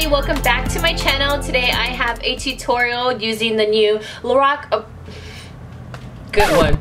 everybody, welcome back to my channel. Today I have a tutorial using the new Lorac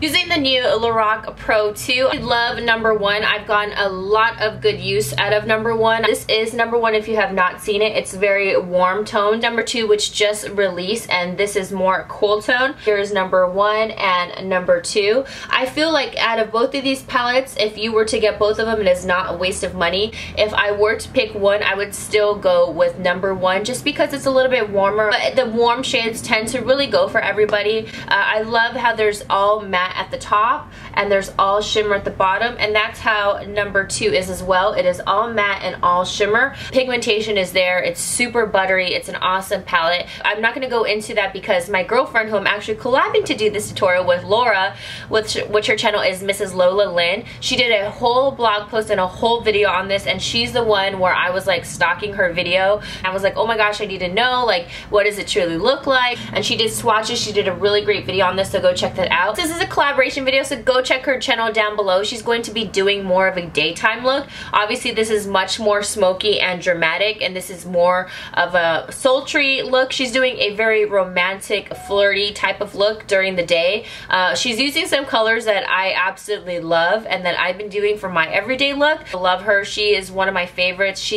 using the new Lorac Pro2. I love number one. I've gotten a lot of good use out of number one. This is number one if you have not seen it. It's very warm tone. Number two, which just released, and this is more cool tone. Here's number one and number two. I feel like out of both of these palettes, if you were to get both of them, it is not a waste of money. If I were to pick one, I would still go with number one just because it's a little bit warmer. But the warm shades tend to really go for everybody. I love how there's all matte at the top and there's all shimmer at the bottom, and that's how number two is as well. It is all matte and all shimmer. Pigmentation is there. It's super buttery. It's an awesome palette. I'm not going to go into that because my girlfriend, who I'm actually collabing to do this tutorial with, Laura, which her channel is Mrs. Lola Lynn, she did a whole blog post and a whole video on this, and she's the one where I was like stalking her video. I was like, oh my gosh, I need to know, like, what does it truly look like? And she did swatches. She did a really great video on this, so go check that out. This is a collaboration video, so go check her channel down below. She's going to be doing more of a daytime look. Obviously this is much more smoky and dramatic, and this is more of a sultry look. She's doing a very romantic, flirty type of look during the day. She's using some colors that I absolutely love and that I've been doing for my everyday look. I love her. She is one of my favorites.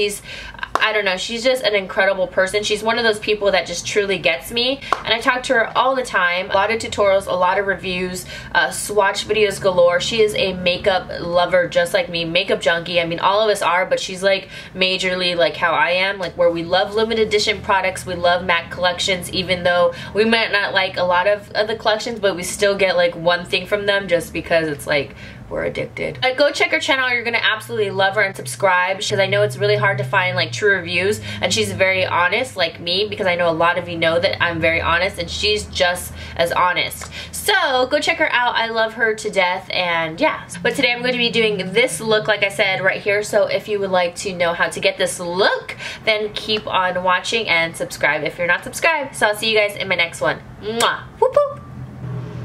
I don't know, she's just an incredible person. She's one of those people that just truly gets me, and I talk to her all the time. A lot of tutorials, a lot of reviews, swatch videos galore. She is a makeup lover just like me, makeup junkie. I mean, all of us are, but she's like majorly like how I am, like where we love limited edition products, we love MAC collections, even though we might not like a lot of the collections, but we still get like one thing from them just because it's like we're addicted. Go check her channel. You're gonna absolutely love her, and subscribe because I know it's really hard to find like true reviews, and she's very honest like me, because I know a lot of you know that I'm very honest, and she's just as honest. So go check her out. I love her to death, and yeah. But today I'm going to be doing this look, like I said, right here. So if you would like to know how to get this look, then keep on watching and subscribe if you're not subscribed. So I'll see you guys in my next one. Mwah! Whoop whoop!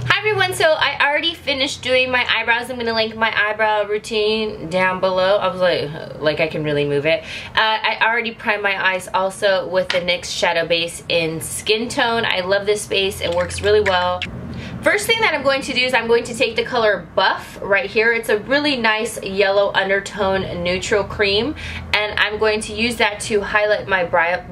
Hi everyone, so I already finished doing my eyebrows. I'm going to link my eyebrow routine down below. I was like I can really move it. I already primed my eyes also with the NYX Shadow Base in Skin Tone. I love this base. It works really well. First thing that I'm going to do is I'm going to take the color Buff right here. It's a really nice yellow undertone neutral cream, and I'm going to use that to highlight my brow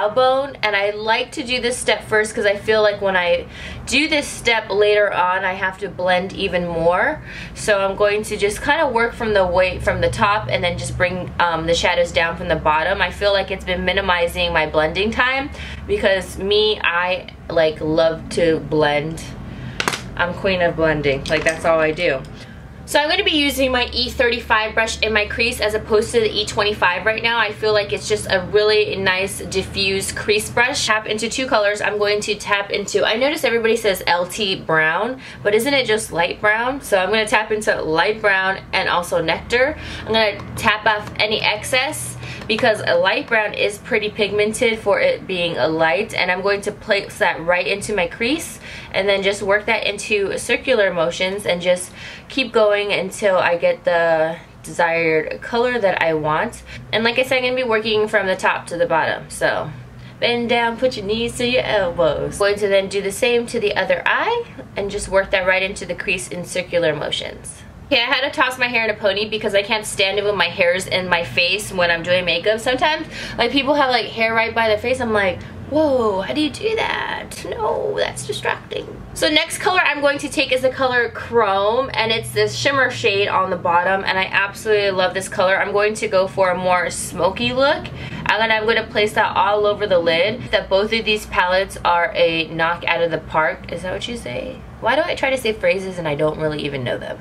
bone. And I like to do this step first because I feel like when I do this step later on, I have to blend even more. So I'm going to just kind of work from the top and then just bring the shadows down from the bottom. I feel like it's been minimizing my blending time because I like love to blend. I'm queen of blending. Like, that's all I do. So I'm going to be using my E35 brush in my crease as opposed to the E25 right now. I feel like it's just a really nice diffuse crease brush. Tap into two colors. I'm going to tap into, I notice everybody says LT brown, but isn't it just light brown? So I'm going to tap into light brown and also Nectar. I'm going to tap off any excess because a light brown is pretty pigmented for it being a light, and I'm going to place that right into my crease and then just work that into circular motions and just keep going until I get the desired color that I want. And like I said, I'm going to be working from the top to the bottom. So bend down, put your knees to your elbows. I'm going to then do the same to the other eye and just work that right into the crease in circular motions. Okay, I had to toss my hair in a pony because I can't stand it when my hair is in my face when I'm doing makeup. Sometimes, like, people have like hair right by their face. I'm like, whoa, how do you do that? No, that's distracting. So next color I'm going to take is the color Chrome, and it's this shimmer shade on the bottom, and I absolutely love this color. I'm going to go for a more smoky look, and then I'm going to place that all over the lid. That both of these palettes are a knock out of the park. Is that what you say? Why do I try to say phrases and I don't really even know them?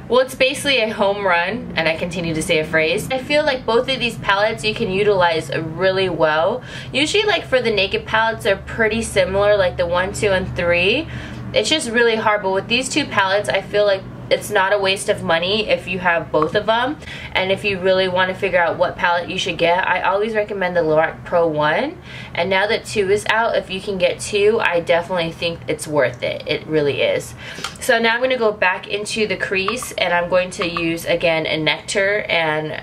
Well, it's basically a home run, and I continue to say a phrase. I feel like both of these palettes you can utilize really well. Usually, like for the naked palettes, they're pretty similar, like the 1, 2, and 3. It's just really hard, but with these two palettes, I feel like it's not a waste of money if you have both of them. And if you really want to figure out what palette you should get, I always recommend the Lorac Pro1. And now that 2 is out, if you can get 2, I definitely think it's worth it. It really is. So now I'm going to go back into the crease, and I'm going to use again a Nectar and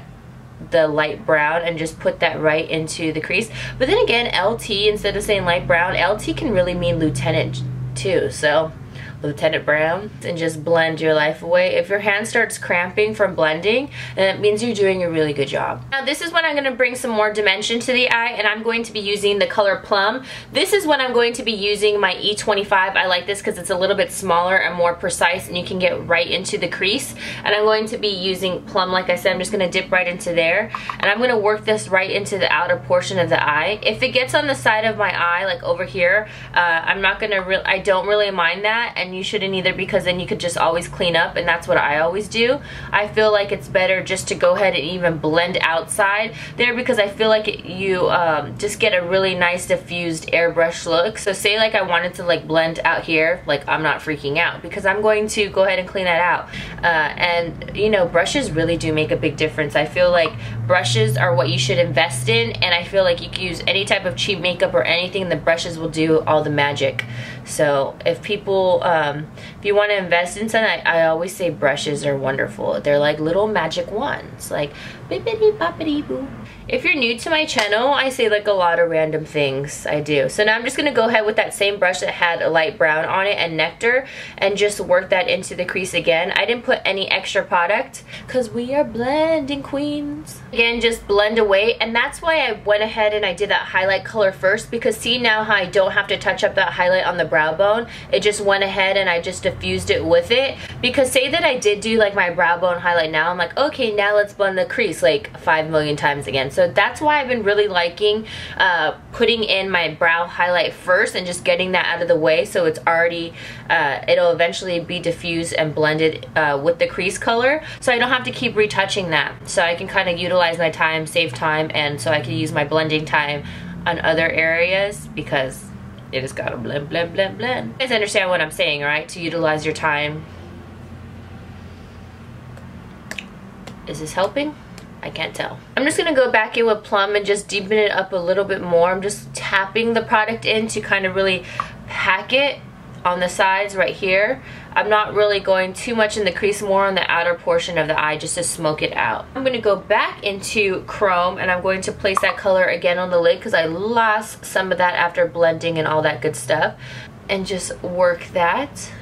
the light brown and just put that right into the crease. But then again, LT, instead of saying light brown, LT can really mean lieutenant too. So Lieutenant Brown, and just blend your life away. If your hand starts cramping from blending, then it means you're doing a really good job. Now this is when I'm going to bring some more dimension to the eye, and I'm going to be using the color Plum. This is when I'm going to be using my E25. I like this because it's a little bit smaller and more precise, and you can get right into the crease. And I'm going to be using Plum, like I said. I'm just going to dip right into there, and I'm going to work this right into the outer portion of the eye. If it gets on the side of my eye, like over here, I don't really mind that, and you shouldn't either, because then you could just always clean up, and that's what I always do. I feel like it's better just to go ahead and even blend outside there, because I feel like you just get a really nice diffused airbrush look. So say like I wanted to like blend out here, like I'm not freaking out because I'm going to go ahead and clean that out. And you know, brushes really do make a big difference. I feel like brushes are what you should invest in, and I feel like you can use any type of cheap makeup or anything, the brushes will do all the magic. So if people, if you want to invest in something, I always say brushes are wonderful. They're like little magic wands, like bippity boppity boo. If you're new to my channel, I say like a lot of random things. I do. So now I'm just going to go ahead with that same brush that had a light brown on it and Nectar, and just work that into the crease again. I didn't put any extra product because we are blending queens. Again, just blend away, and that's why I went ahead and I did that highlight color first, because see now how I don't have to touch up that highlight on the brow bone. It just went ahead and I just diffused it with it. Because say that I did do like my brow bone highlight now, I'm like, okay, now let's blend the crease like 5 million times again. So that's why I've been really liking putting in my brow highlight first and just getting that out of the way, so it's already, it'll eventually be diffused and blended with the crease color, so I don't have to keep retouching that. So I can kind of utilize my time, save time, and so I can use my blending time on other areas, because it has got to blend, blend, blend, blend. You guys understand what I'm saying, right? To utilize your time. Is this helping? I can't tell. I'm just gonna go back in with Plum and just deepen it up a little bit more. I'm just tapping the product in to kind of really pack it on the sides right here. I'm not really going too much in the crease, more on the outer portion of the eye, just to smoke it out. I'm going to go back into Chrome, and I'm going to place that color again on the lid because I lost some of that after blending and all that good stuff, and just work that.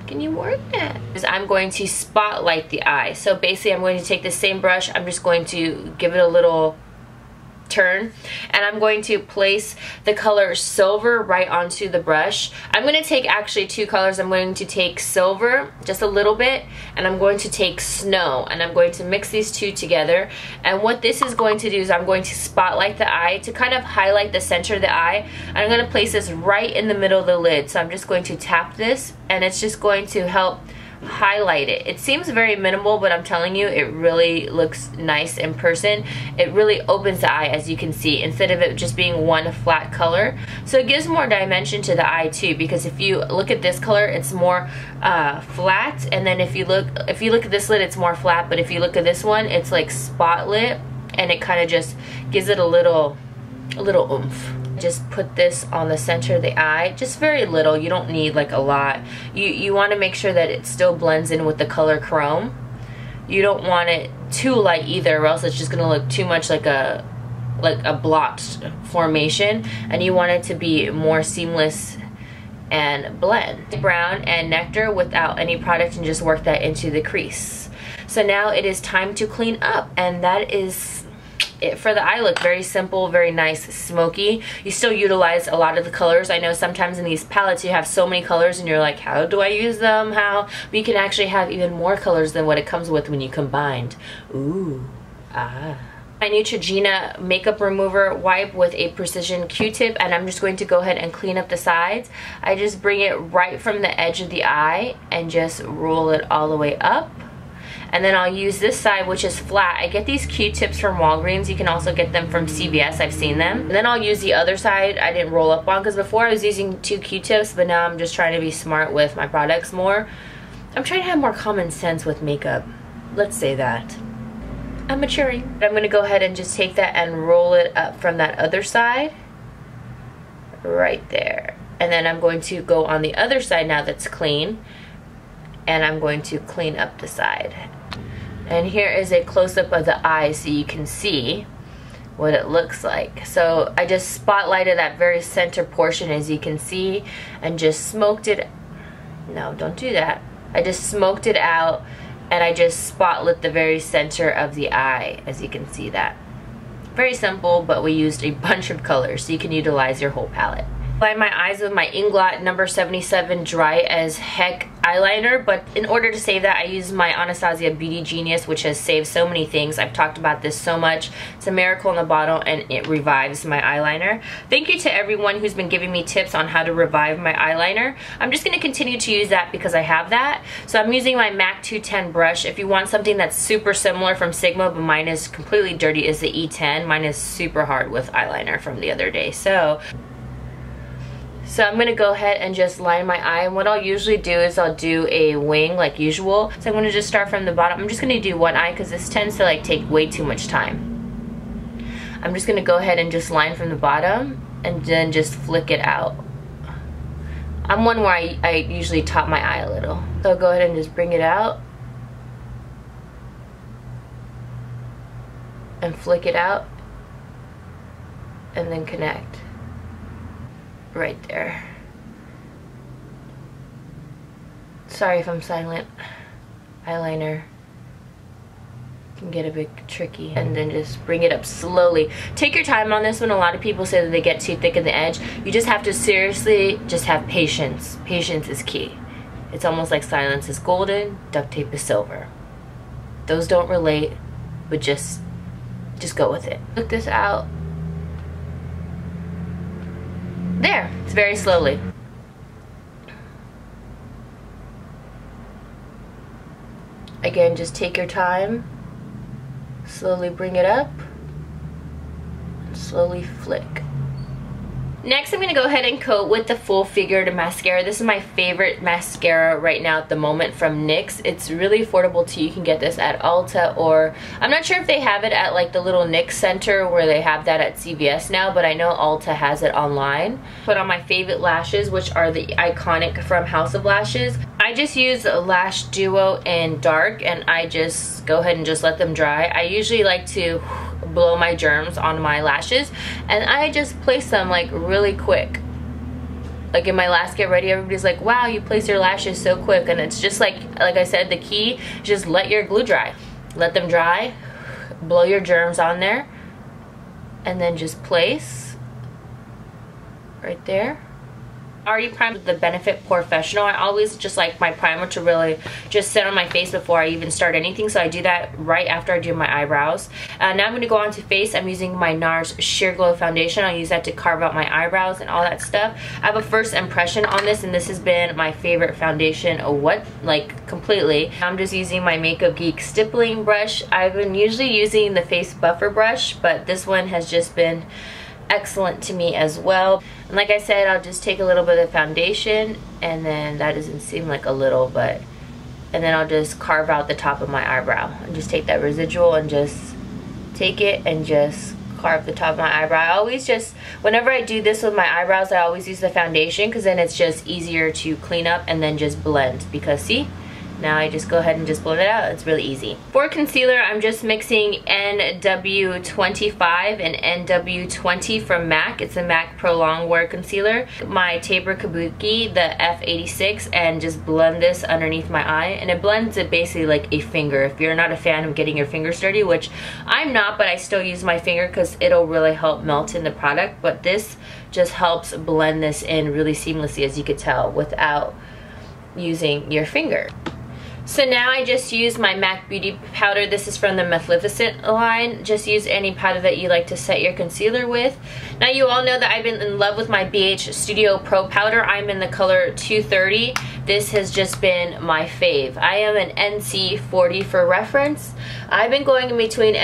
Can you work that? I'm going to spotlight the eye. So basically I'm going to take the same brush, I'm just going to give it a little turn, and I'm going to place the color Silver right onto the brush. I'm going to take actually two colors. I'm going to take Silver just a little bit, and I'm going to take Snow, and I'm going to mix these two together. And what this is going to do is I'm going to spotlight the eye to kind of highlight the center of the eye. And I'm going to place this right in the middle of the lid. So I'm just going to tap this, and it's just going to help highlight it. It seems very minimal, but I'm telling you, it really looks nice in person. It really opens the eye, as you can see, instead of it just being one flat color. So it gives more dimension to the eye too, because if you look at this color, it's more flat, and then if you look at this lid, it's more flat, but if you look at this one, it's like spotlit, and it kind of just gives it a little oomph. Just put this on the center of the eye, just very little. You don't need like a lot. You want to make sure that it still blends in with the color Chrome. You don't want it too light either, or else it's just gonna look too much like a blocked formation, and you want it to be more seamless and blend. Brown and Nectar without any product, and just work that into the crease. So now it is time to clean up, and that is it for the eye look. Very simple, very nice, smoky. You still utilize a lot of the colors. I know sometimes in these palettes you have so many colors and you're like, how do I use them? How? But you can actually have even more colors than what it comes with when you combined. Ooh, ah. My Neutrogena makeup remover wipe with a precision Q-tip, and I'm just going to go ahead and clean up the sides. I just bring it right from the edge of the eye and just roll it all the way up. And then I'll use this side, which is flat. I get these Q-tips from Walgreens. You can also get them from CVS. I've seen them. And then I'll use the other side I didn't roll up on, because before I was using 2 Q-tips, but now I'm just trying to be smart with my products more. I'm trying to have more common sense with makeup. Let's say that. I'm maturing. I'm going to go ahead and just take that and roll it up from that other side. Right there. And then I'm going to go on the other side now that's clean. And I'm going to clean up the side. And here is a close-up of the eye so you can see what it looks like. So I just spotlighted that very center portion, as you can see, and just smoked it. No, don't do that. I just smoked it out, and I just spotlit the very center of the eye, as you can see that. Very simple, but we used a bunch of colors, so you can utilize your whole palette. Line my eyes with my Inglot number 77 Dry as Heck eyeliner, but in order to save that, I use my Anastasia Beauty Genius, which has saved so many things. I've talked about this so much. It's a miracle in the bottle, and it revives my eyeliner. Thank you to everyone who's been giving me tips on how to revive my eyeliner. I'm just going to continue to use that because I have that. So I'm using my MAC 210 brush. If you want something that's super similar from Sigma, but mine is completely dirty, is the E10. Mine is super hard with eyeliner from the other day. So I'm going to go ahead and just line my eye, and what I'll usually do is I'll do a wing like usual. So I'm going to just start from the bottom. I'm just going to do one eye because this tends to like take way too much time. I'm just going to go ahead and just line from the bottom and then just flick it out. I'm one where I usually top my eye a little. So I'll go ahead and just bring it out and flick it out and then connect. Right there. Sorry if I'm silent. Eyeliner can get a bit tricky. And then just bring it up slowly. Take your time on this one. A lot of people say that they get too thick at the edge. You just have to seriously just have patience. Patience is key. It's almost like silence is golden, duct tape is silver. Those don't relate, but just go with it. Look this out. There, it's very slowly. Again, just take your time, slowly bring it up, and slowly flick. Next, I'm going to go ahead and coat with the Full Figured mascara. This is my favorite mascara right now at the moment from NYX. It's really affordable too. You can get this at Ulta, or I'm not sure if they have it at like the little NYX center where they have that at CVS now, but I know Ulta has it online. Put on my favorite lashes, which are the Iconic from House of Lashes. I just use a Lash Duo in dark, and I just go ahead and just let them dry. I usually like to blow my germs on my lashes, and I just place them like really quick. Like in my last get ready, everybody's like, wow, you place your lashes so quick. And it's just like I said, the key, just let your glue dry. Let them dry, blow your germs on there, and then just place right there. I already primed with the Benefit Professional. I always just like my primer to really just sit on my face before I even start anything, so I do that right after I do my eyebrows. Now I'm going to go on to face. I'm using my Nars Sheer Glow Foundation. I'll use that to carve out my eyebrows and all that stuff. I have a first impression on this, and this has been my favorite foundation, completely. I'm just using my Makeup Geek stippling brush. I've been usually using the face buffer brush, but this one has just been excellent to me as well. And like I said, I'll just take a little bit of foundation, and then that doesn't seem like a little, but, and then I'll just carve out the top of my eyebrow and just take that residual and just take it and just carve the top of my eyebrow. I always just, whenever I do this with my eyebrows, I always use the foundation because then it's just easier to clean up and then just blend, because see, now I just go ahead and just blend it out. It's really easy. For concealer, I'm just mixing NW25 and NW20 from MAC. It's a MAC Prolongwear concealer. My Taper Kabuki, the F86, and just blend this underneath my eye. And it blends it basically like a finger. If you're not a fan of getting your fingers dirty, which I'm not, but I still use my finger because it'll really help melt in the product. But this just helps blend this in really seamlessly, as you could tell, without using your finger. So now I just use my MAC Beauty powder. This is from the Magnificent line. Just use any powder that you like to set your concealer with. Now you all know that I've been in love with my BH Studio Pro powder. I'm in the color 230. This has just been my fave. I am an NC 40 for reference. I've been going in between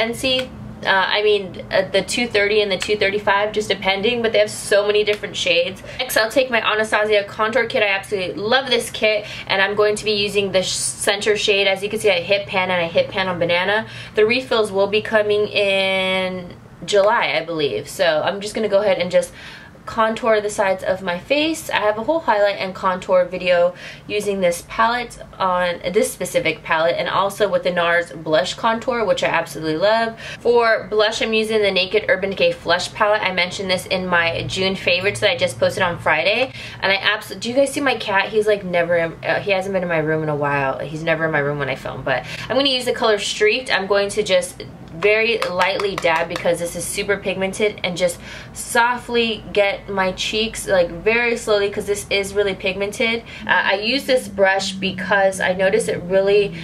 the 230 and the 235, just depending, but they have so many different shades. Next, I'll take my Anastasia contour kit. I absolutely love this kit, and I'm going to be using the center shade. As you can see, I hit pan, and I hit pan on Banana. The refills will be coming in July, I believe, so I'm just going to go ahead and just contour the sides of my face. I have a whole highlight and contour video using this palette, on this specific palette, and also with the Nars blush contour, which I absolutely love. For blush, I'm using the Naked Urban Decay Flush palette. I mentioned this in my June favorites that I just posted on Friday, and I absolutely, do you guys see my cat? He's like never in, he hasn't been in my room in a while. He's never in my room when I film, but I'm going to use the color Streaked. I'm going to just very lightly dab because this is super pigmented, and just softly get my cheeks like very slowly because this is really pigmented. I use this brush because I notice it really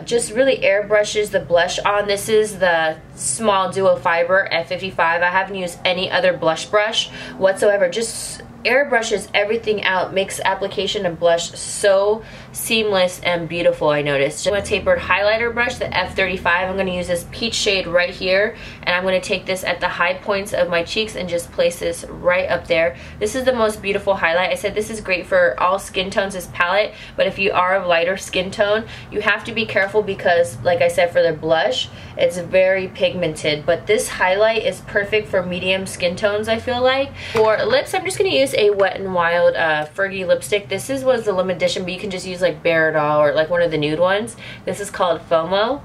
just really airbrushes the blush on. This is the Small Duo Fiber F55. I haven't used any other blush brush whatsoever. Just airbrushes everything out, makes application of blush so seamless and beautiful, I noticed. I'm going to tapered highlighter brush, the F35. I'm going to use this peach shade right here, and I'm going to take this at the high points of my cheeks and just place this right up there. This is the most beautiful highlight. I said this is great for all skin tones, this palette, but if you are of lighter skin tone, you have to be careful because, like I said, for the blush, it's very pigmented, but this highlight is perfect for medium skin tones, I feel like. For lips, I'm just going to use a Wet n Wild Fergie lipstick. This was the limited edition, but you can just use like Bare Doll or like one of the nude ones. This is called FOMO,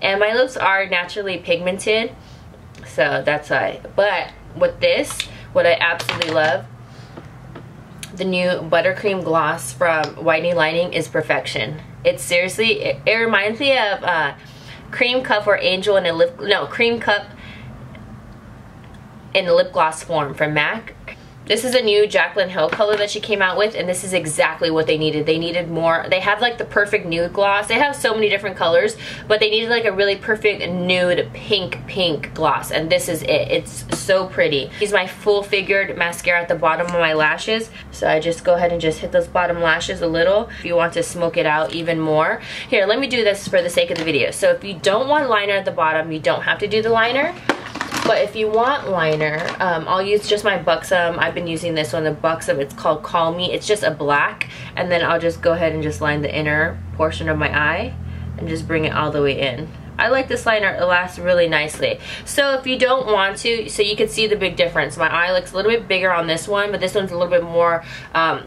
and my lips are naturally pigmented, so that's why. But with this, what I absolutely love, the new Buttercream gloss from Whitney Lining is perfection. It's seriously, it reminds me of Cream Cup or Angel in a lip, no, Cream Cup in a lip gloss form from MAC. This is a new Jaclyn Hill color that she came out with, and this is exactly what they needed. They needed more. They have like the perfect nude gloss. They have so many different colors, but they needed like a really perfect nude pink gloss, and this is it. It's so pretty. Use my full figured mascara at the bottom of my lashes. So I just go ahead and just hit those bottom lashes a little. If you want to smoke it out even more. Here, let me do this for the sake of the video. So if you don't want liner at the bottom, you don't have to do the liner. But if you want liner, I'll use just my Buxom. I've been using this one, the Buxom. It's called Call Me. It's just a black. And then I'll just go ahead and just line the inner portion of my eye and just bring it all the way in. I like this liner. It lasts really nicely. So if you don't want to, so you can see the big difference. My eye looks a little bit bigger on this one, but this one's a little bit more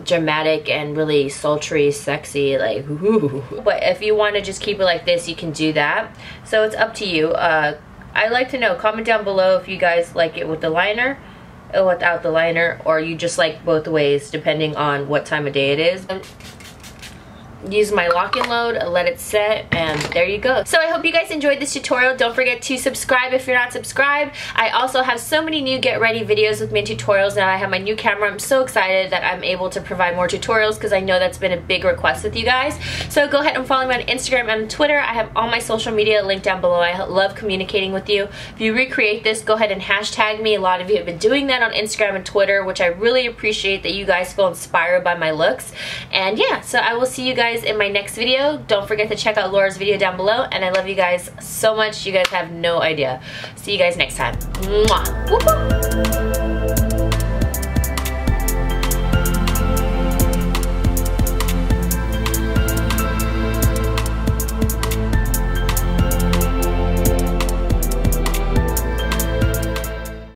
dramatic and really sultry, sexy, like ooh. But if you want to just keep it like this, you can do that. So it's up to you. I'd like to know, comment down below if you guys like it with the liner or without the liner, or you just like both ways depending on what time of day it is. Use my lock and load, let it set, and there you go. So I hope you guys enjoyed this tutorial. Don't forget to subscribe if you're not subscribed. I also have so many new get ready videos with me and tutorials now. I have my new camera. I'm so excited that I'm able to provide more tutorials because I know that's been a big request with you guys. So go ahead and follow me on Instagram and Twitter. I have all my social media linked down below. I love communicating with you. If you recreate this, go ahead and hashtag me. A lot of you have been doing that on Instagram and Twitter, which I really appreciate that you guys feel inspired by my looks. And yeah, so I will see you guys in my next video. Don't forget to check out Laura's video down below, and I love you guys so much. You guys have no idea. See you guys next time. Mwah. Woo-hoo.